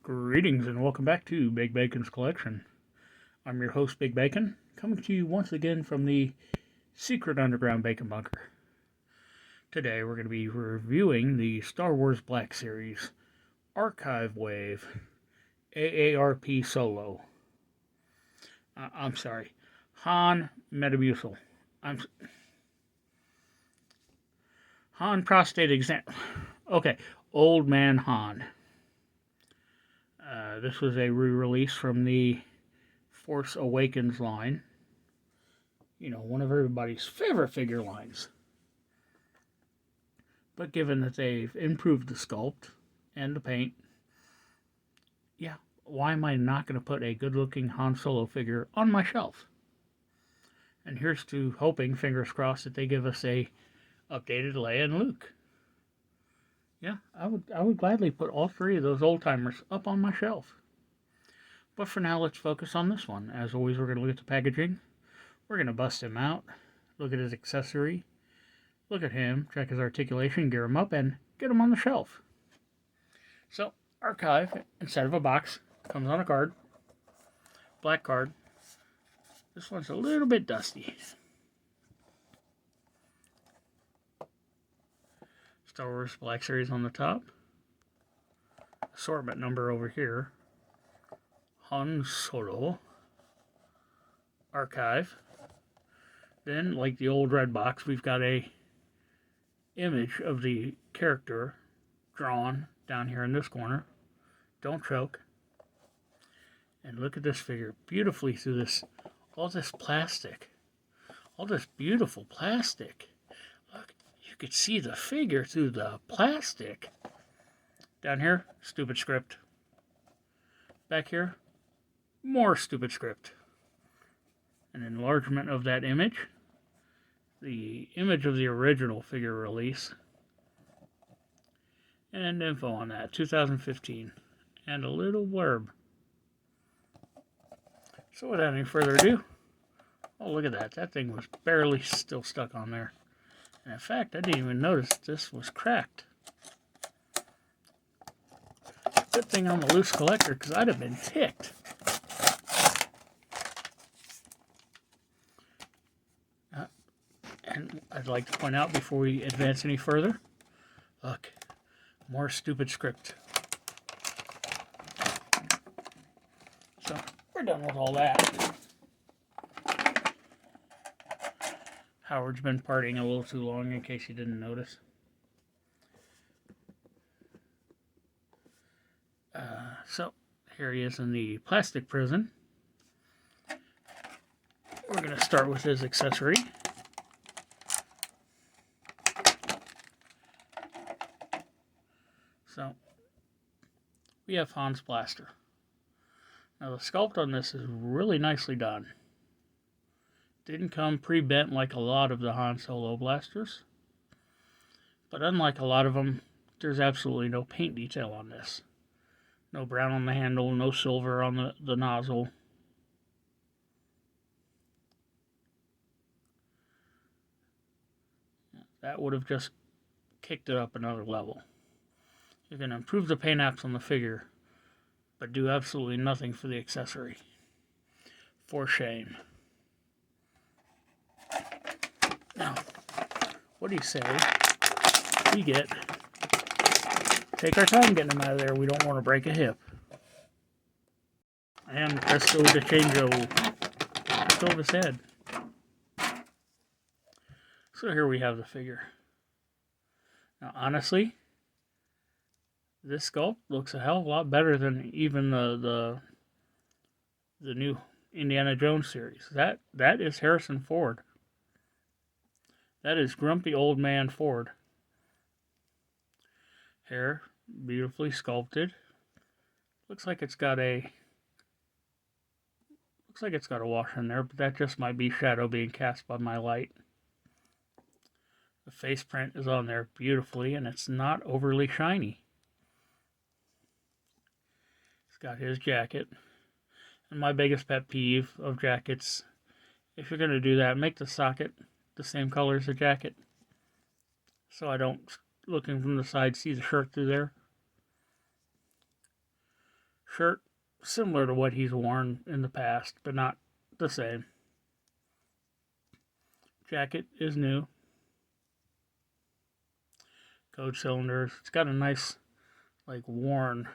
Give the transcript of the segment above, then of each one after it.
Greetings and welcome back to Big Bacon's Collection. I'm your host, Big Bacon, coming to you once again from the secret underground bacon bunker. Today we're going to be reviewing the Star Wars Black Series Archive Wave AARP Solo. I'm sorry, Han Metamucil. Han Prostate Exam. Okay, Old Man Han. This was a re-release from the Force Awakens line. You know, one of everybody's favorite figure lines. But given that they've improved the sculpt and the paint, yeah, why am I not going to put a good-looking Han Solo figure on my shelf? And here's to hoping, fingers crossed, that they give us a updated Leia and Luke. Yeah, I would gladly put all three of those old-timers up on my shelf. But for now, let's focus on this one. As always, we're going to look at the packaging. We're going to bust him out, look at his accessory, look at him, check his articulation, gear him up, and get him on the shelf. So, Archive, instead of a box, comes on a card. Black card. This one's a little bit dusty. Star Wars Black Series on the top. Assortment number over here. Han Solo. Archive. Then, like the old red box, we've got a image of the character drawn down here in this corner. Don't choke. And look at this figure beautifully through this, all this plastic. All this beautiful plastic. Look. You could see the figure through the plastic. Down here, stupid script. Back here, more stupid script. An enlargement of that image. The image of the original figure release. And info on that, 2015. And a little blurb. So without any further ado, oh look at that. That thing was barely still stuck on there. And in fact, I didn't even notice this was cracked. Good thing I'm a loose collector, because I'd have been ticked. And I'd like to point out before we advance any further, look, more stupid script. So, we're done with all that. Howard's been partying a little too long, in case you didn't notice. So, here he is in the plastic prison. We're going to start with his accessory. So, we have Han's blaster. Now, the sculpt on this is really nicely done. Didn't come pre-bent like a lot of the Han Solo blasters. But unlike a lot of them, there's absolutely no paint detail on this. No brown on the handle, no silver on the nozzle. That would have just kicked it up another level. You can improve the paint apps on the figure, but do absolutely nothing for the accessory. For shame. Now, what do you say we take our time getting them out of there. We don't want to break a hip. And presto de changeo. Let's go of his head. So here we have the figure. Now, honestly, this sculpt looks a hell of a lot better than even the new Indiana Jones series. That is Harrison Ford. That is grumpy old man Ford. Hair beautifully sculpted. Looks like it's got a wash in there, but that just might be shadow being cast by my light. The face print is on there beautifully, and it's not overly shiny. He's got his jacket. And my biggest pet peeve of jackets, if you're going to do that, make the socket the same color as the jacket, so I don't, looking from the side, see the shirt through there. Shirt similar to what he's worn in the past, but not the same. Jacket is new. Code cylinders. It's got a nice, like, worn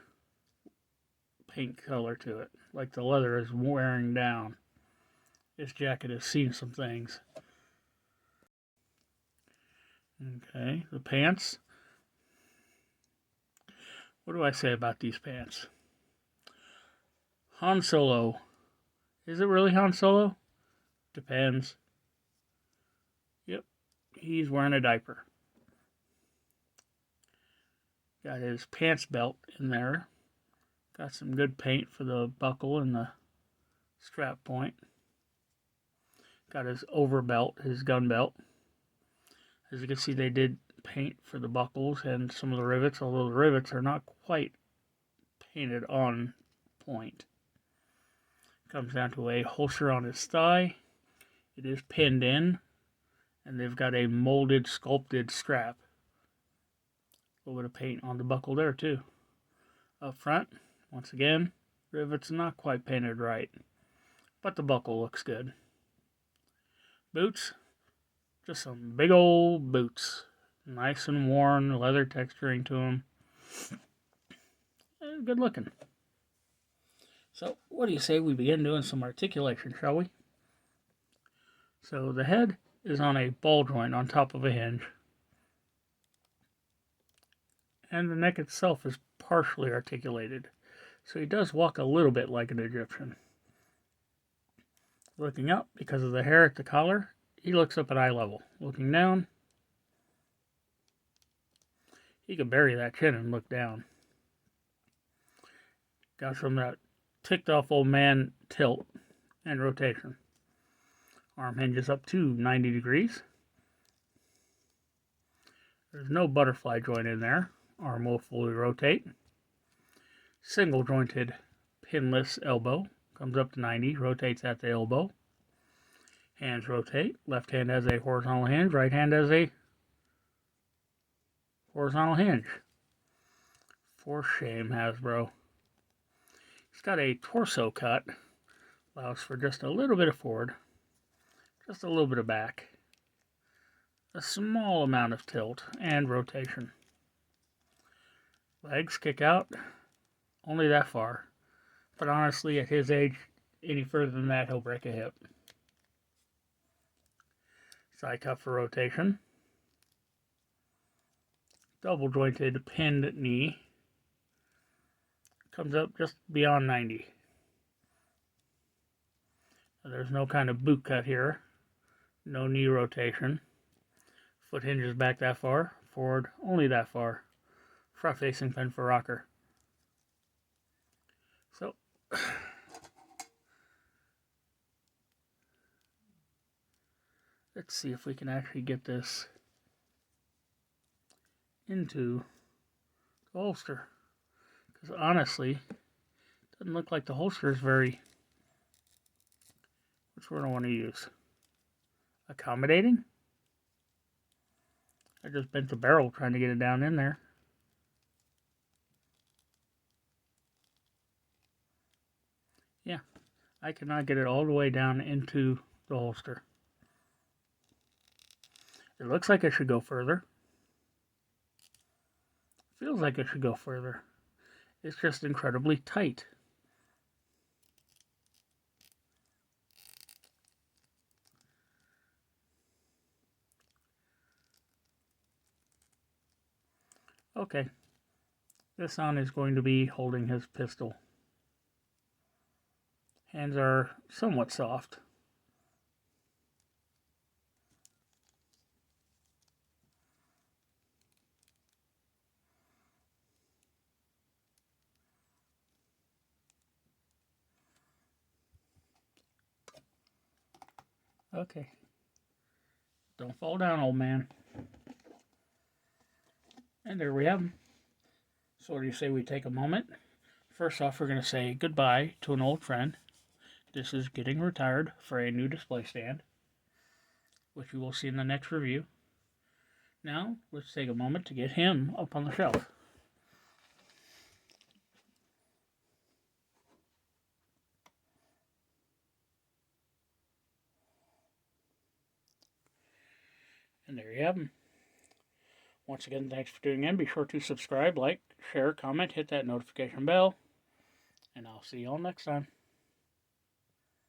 paint color to it. Like the leather is wearing down. This jacket has seen some things. Okay, the pants. What do I say about these pants? Han Solo. Is it really Han Solo? Depends. Yep, he's wearing a diaper. Got his pants belt in there. Got some good paint for the buckle and the strap point. Got his overbelt, his gun belt. As you can see, they did paint for the buckles and some of the rivets, although the rivets are not quite painted on point. Comes down to a holster on his thigh. It is pinned in, and they've got a molded, sculpted strap. A little bit of paint on the buckle there, too. Up front, once again, rivets not quite painted right, but the buckle looks good. Boots, just some big old boots. Nice and worn, leather texturing to them. Good looking. So, what do you say we begin doing some articulation, shall we? So, the head is on a ball joint on top of a hinge. And the neck itself is partially articulated. So he does walk a little bit like an Egyptian. Looking up, because of the hair at the collar, he looks up at eye level. Looking down, he can bury that chin and look down. Got from that ticked off old man tilt and rotation. Arm hinges up to 90 degrees. There's no butterfly joint in there. Arm will fully rotate. Single jointed pinless elbow. Comes up to 90, rotates at the elbow. Hands rotate. Left hand has a horizontal hinge. Right hand has a horizontal hinge. For shame, Hasbro. It's got a torso cut. Allows for just a little bit of forward. Just a little bit of back. A small amount of tilt and rotation. Legs kick out only that far. But honestly, at his age, any further than that, he'll break a hip. Side cuff for rotation. Double jointed pinned knee. Comes up just beyond 90. There's no kind of boot cut here. No knee rotation. Foot hinges back that far. Forward only that far. Front facing pin for rocker. So, let's see if we can actually get this into the holster. Because honestly, it doesn't look like the holster is very... Which word I want to use? Accommodating? I just bent the barrel trying to get it down in there. Yeah, I cannot get it all the way down into the holster. It looks like it should go further. Feels like it should go further. It's just incredibly tight. Okay, this on is going to be holding his pistol. Hands are somewhat soft. Okay. Don't fall down, old man. And there we have them. So what do you say we take a moment? First off, we're going to say goodbye to an old friend. This is getting retired for a new display stand, which you will see in the next review. Now, let's take a moment to get him up on the shelf. And there you have them. Once again, thanks for tuning in. Be sure to subscribe, like, share, comment, hit that notification bell. And I'll see you all next time.